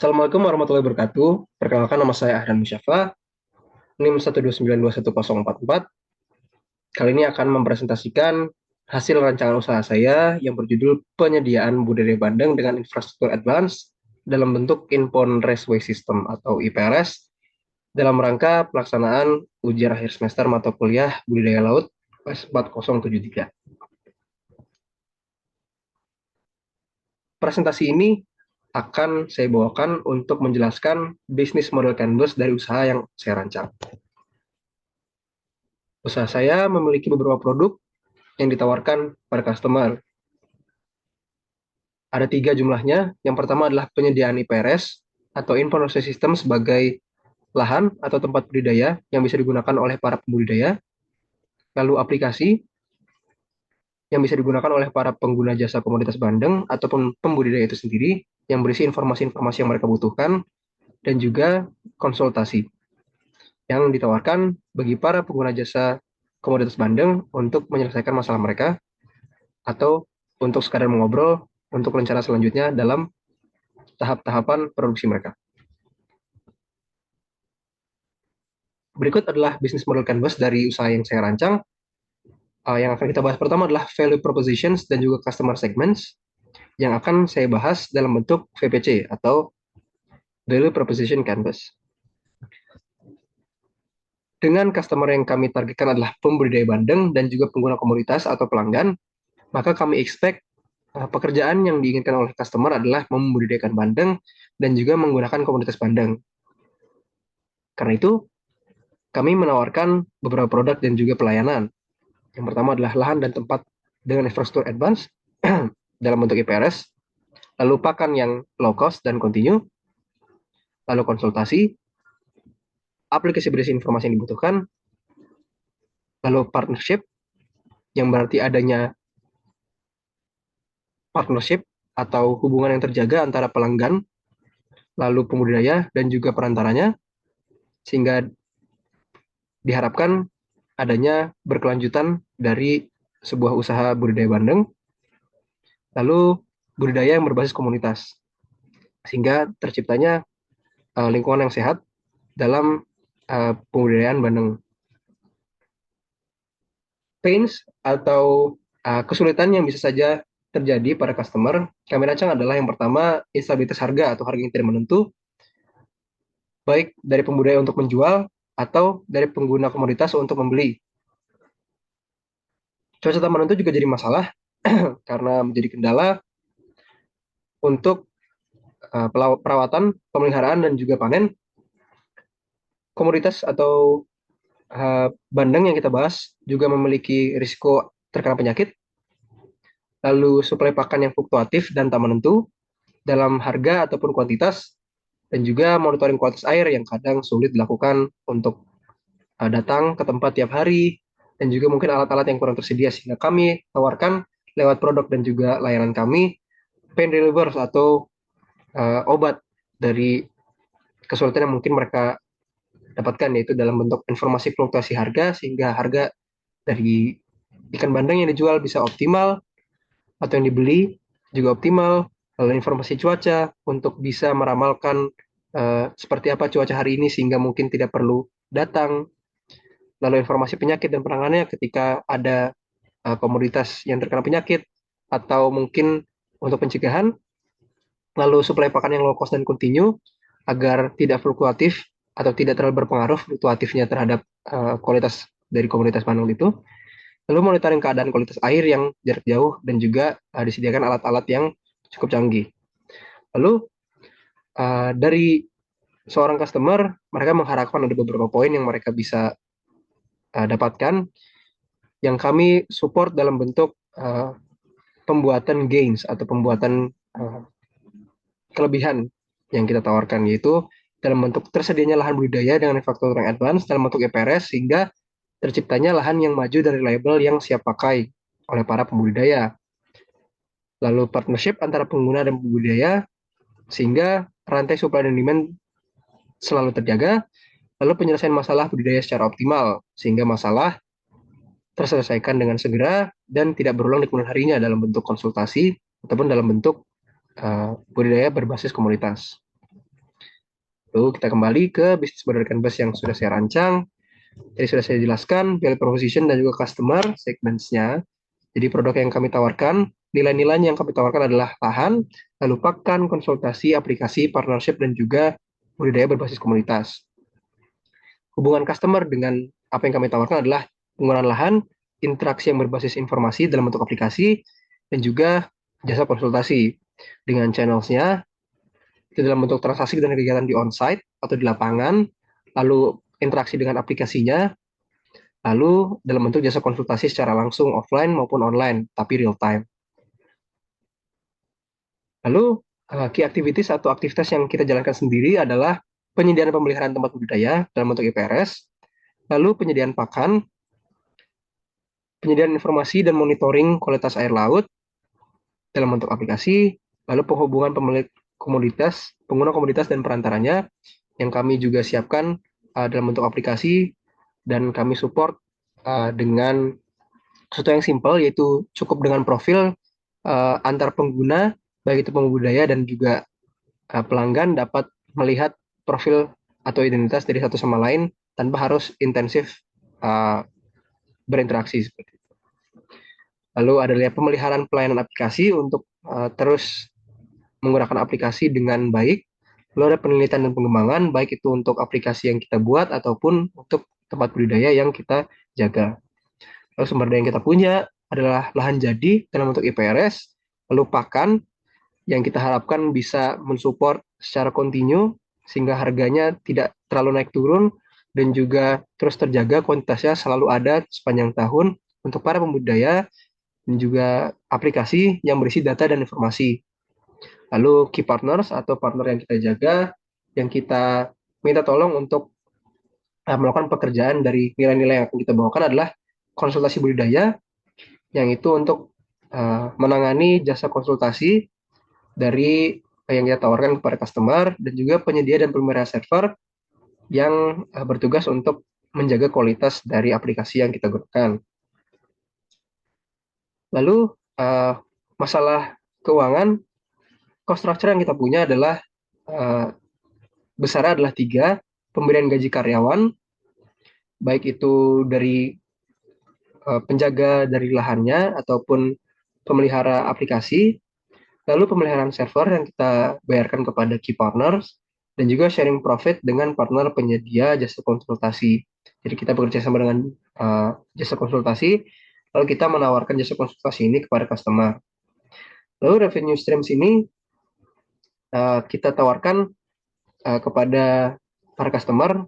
Assalamualaikum warahmatullahi wabarakatuh. Perkenalkan, nama saya Ahdan Musyafa, NIM 129210444. Kali ini akan mempresentasikan hasil rancangan usaha saya yang berjudul penyediaan budidaya bandeng dengan infrastruktur advance dalam bentuk Inbound Raceway System atau IPRS dalam rangka pelaksanaan ujian akhir semester mata kuliah budidaya laut S4073. Presentasi ini akan saya bawakan untuk menjelaskan bisnis model canvas dari usaha yang saya rancang. Usaha saya memiliki beberapa produk yang ditawarkan pada customer. Ada 3 jumlahnya. Yang pertama adalah penyediaan IPRS atau Information System sebagai lahan atau tempat budidaya yang bisa digunakan oleh para pembudidaya. Lalu aplikasi yang bisa digunakan oleh para pengguna jasa komoditas bandeng ataupun pembudidaya itu sendiri yang berisi informasi-informasi yang mereka butuhkan, dan juga konsultasi yang ditawarkan bagi para pengguna jasa komoditas bandeng untuk menyelesaikan masalah mereka atau untuk sekadar mengobrol untuk rencana selanjutnya dalam tahap-tahapan produksi mereka. Berikut adalah bisnis model canvas dari usaha yang saya rancang. Yang akan kita bahas pertama adalah value propositions dan juga customer segments yang akan saya bahas dalam bentuk VPC atau value proposition canvas. Dengan customer yang kami targetkan adalah pembudidaya bandeng dan juga pengguna komoditas atau pelanggan, maka kami expect pekerjaan yang diinginkan oleh customer adalah membudidayakan bandeng dan juga menggunakan komoditas bandeng. Karena itu, kami menawarkan beberapa produk dan juga pelayanan. Yang pertama adalah lahan dan tempat dengan infrastruktur advance dalam bentuk IPRS, lalu pakan yang low cost dan continue, lalu konsultasi, aplikasi berisi informasi yang dibutuhkan, lalu partnership, yang berarti adanya partnership atau hubungan yang terjaga antara pelanggan, lalu pembudidaya, dan juga perantaranya, sehingga diharapkan adanya berkelanjutan dari sebuah usaha budidaya bandeng, lalu budidaya yang berbasis komunitas, sehingga terciptanya lingkungan yang sehat dalam pembudidayaan bandeng. Pains atau kesulitan yang bisa saja terjadi pada customer kami rancang adalah yang pertama, instabilitas harga atau harga yang tidak menentu, baik dari pembudidaya untuk menjual atau dari pengguna komoditas untuk membeli. Cuaca tak menentu juga jadi masalah karena menjadi kendala untuk perawatan, pemeliharaan, dan juga panen. Komoditas atau bandeng yang kita bahas juga memiliki risiko terkena penyakit, lalu suplai pakan yang fluktuatif dan tak menentu dalam harga ataupun kuantitas, dan juga monitoring kualitas air yang kadang sulit dilakukan untuk datang ke tempat tiap hari, dan juga mungkin alat-alat yang kurang tersedia, sehingga kami tawarkan lewat produk dan juga layanan kami pain relievers atau obat dari kesulitan yang mungkin mereka dapatkan, yaitu dalam bentuk informasi fluktuasi harga, sehingga harga dari ikan bandeng yang dijual bisa optimal atau yang dibeli juga optimal, lalu informasi cuaca untuk bisa meramalkan seperti apa cuaca hari ini sehingga mungkin tidak perlu datang, lalu informasi penyakit dan penanganannya ketika ada komoditas yang terkena penyakit atau mungkin untuk pencegahan, lalu suplai pakan yang low cost dan continue agar tidak fluktuatif atau tidak terlalu berpengaruh fluktuatifnya terhadap kualitas dari komoditas bandeng itu. Lalu monitoring keadaan kualitas air yang jarak jauh, dan juga disediakan alat-alat yang cukup canggih. Lalu dari seorang customer, mereka mengharapkan ada beberapa poin yang mereka bisa dapatkan, yang kami support dalam bentuk pembuatan gains atau pembuatan kelebihan yang kita tawarkan, yaitu dalam bentuk tersedianya lahan budidaya dengan infrastruktur yang advance dalam bentuk EPRS, sehingga terciptanya lahan yang maju dari label yang siap pakai oleh para pembudidaya. Lalu partnership antara pengguna dan pembudidaya, sehingga rantai supply dan demand selalu terjaga. Lalu penyelesaian masalah budidaya secara optimal, sehingga masalah terselesaikan dengan segera dan tidak berulang di kemudian harinya dalam bentuk konsultasi ataupun dalam bentuk budidaya berbasis komunitas. Lalu kita kembali ke bisnis model Canvas yang sudah saya rancang. Tadi sudah saya jelaskan value proposition dan juga customer segments-nya. Jadi produk yang kami tawarkan, nilai-nilai yang kami tawarkan adalah lahan, lalu pakan, konsultasi, aplikasi, partnership, dan juga budidaya berbasis komunitas. Hubungan customer dengan apa yang kami tawarkan adalah penggunaan lahan, interaksi yang berbasis informasi dalam bentuk aplikasi, dan juga jasa konsultasi dengan channels-nya, itu dalam bentuk transaksi dan kegiatan di on-site atau di lapangan, lalu interaksi dengan aplikasinya, lalu dalam bentuk jasa konsultasi secara langsung offline maupun online, tapi real time. Lalu key activities atau aktivitas yang kita jalankan sendiri adalah penyediaan dan pemeliharaan tempat budidaya dalam bentuk IPRS, lalu penyediaan pakan, penyediaan informasi dan monitoring kualitas air laut dalam bentuk aplikasi, lalu penghubungan pemilik komoditas, pengguna komoditas dan perantaranya yang kami juga siapkan dalam bentuk aplikasi dan kami support dengan sesuatu yang simple, yaitu cukup dengan profil antar pengguna, baik itu pembudidaya dan juga pelanggan dapat melihat profil atau identitas dari satu sama lain tanpa harus intensif berinteraksi seperti itu. Lalu ada pemeliharaan pelayanan aplikasi untuk terus menggunakan aplikasi dengan baik. Lalu ada penelitian dan pengembangan, baik itu untuk aplikasi yang kita buat ataupun untuk tempat budidaya yang kita jaga. Lalu sumber daya yang kita punya adalah lahan jadi dalam bentuk IPRS, lalu pakan yang kita harapkan bisa mensupport secara kontinu sehingga harganya tidak terlalu naik turun dan juga terus terjaga kuantitasnya selalu ada sepanjang tahun untuk para pembudidaya dan juga aplikasi yang berisi data dan informasi. Lalu key partners atau partner yang kita jaga, yang kita minta tolong untuk melakukan pekerjaan dari nilai-nilai yang akan kita bawakan adalah konsultasi budidaya, yang itu untuk menangani jasa konsultasi dari yang kita tawarkan kepada customer, dan juga penyedia dan pemelihara server yang bertugas untuk menjaga kualitas dari aplikasi yang kita gunakan. Lalu masalah keuangan, cost structure yang kita punya adalah besar adalah 3, pemberian gaji karyawan, baik itu dari penjaga dari lahannya ataupun pemelihara aplikasi, lalu pemeliharaan server yang kita bayarkan kepada key partners, dan juga sharing profit dengan partner penyedia jasa konsultasi. Jadi kita bekerja sama dengan jasa konsultasi, lalu kita menawarkan jasa konsultasi ini kepada customer. Lalu revenue streams ini kita tawarkan kepada para customer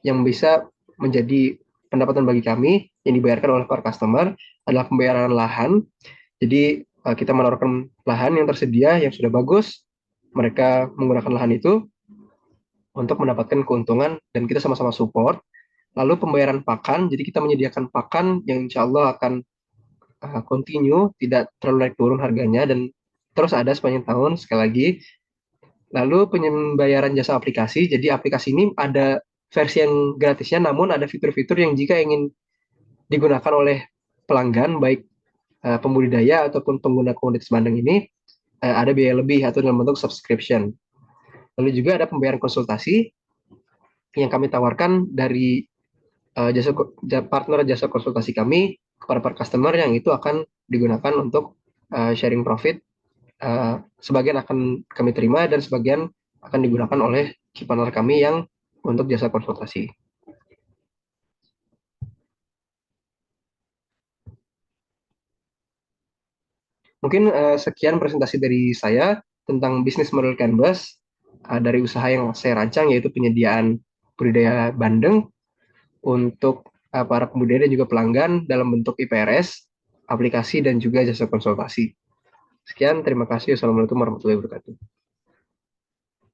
yang bisa menjadi pendapatan bagi kami yang dibayarkan oleh para customer adalah pembayaran lahan. Jadi kita menawarkan lahan yang tersedia yang sudah bagus, mereka menggunakan lahan itu untuk mendapatkan keuntungan dan kita sama-sama support. Lalu pembayaran pakan, jadi kita menyediakan pakan yang insya Allah akan continue, tidak terlalu naik turun harganya dan terus ada sepanjang tahun sekali lagi. Lalu pembayaran jasa aplikasi, jadi aplikasi ini ada versi yang gratisnya, namun ada fitur-fitur yang jika ingin digunakan oleh pelanggan, baik pembudidaya ataupun pengguna komoditas bandeng ini, ada biaya lebih atau dalam bentuk subscription. Lalu juga ada pembayaran konsultasi yang kami tawarkan dari partner jasa konsultasi kami kepada para customer yang itu akan digunakan untuk sharing profit. Sebagian akan kami terima dan sebagian akan digunakan oleh partner kami yang untuk jasa konsultasi. Mungkin sekian presentasi dari saya tentang bisnis model Canvas dari usaha yang saya rancang, yaitu penyediaan budidaya bandeng untuk para pembudidaya dan juga pelanggan dalam bentuk IPRS, aplikasi dan juga jasa konsultasi. Sekian, terima kasih. Assalamualaikum warahmatullahi wabarakatuh.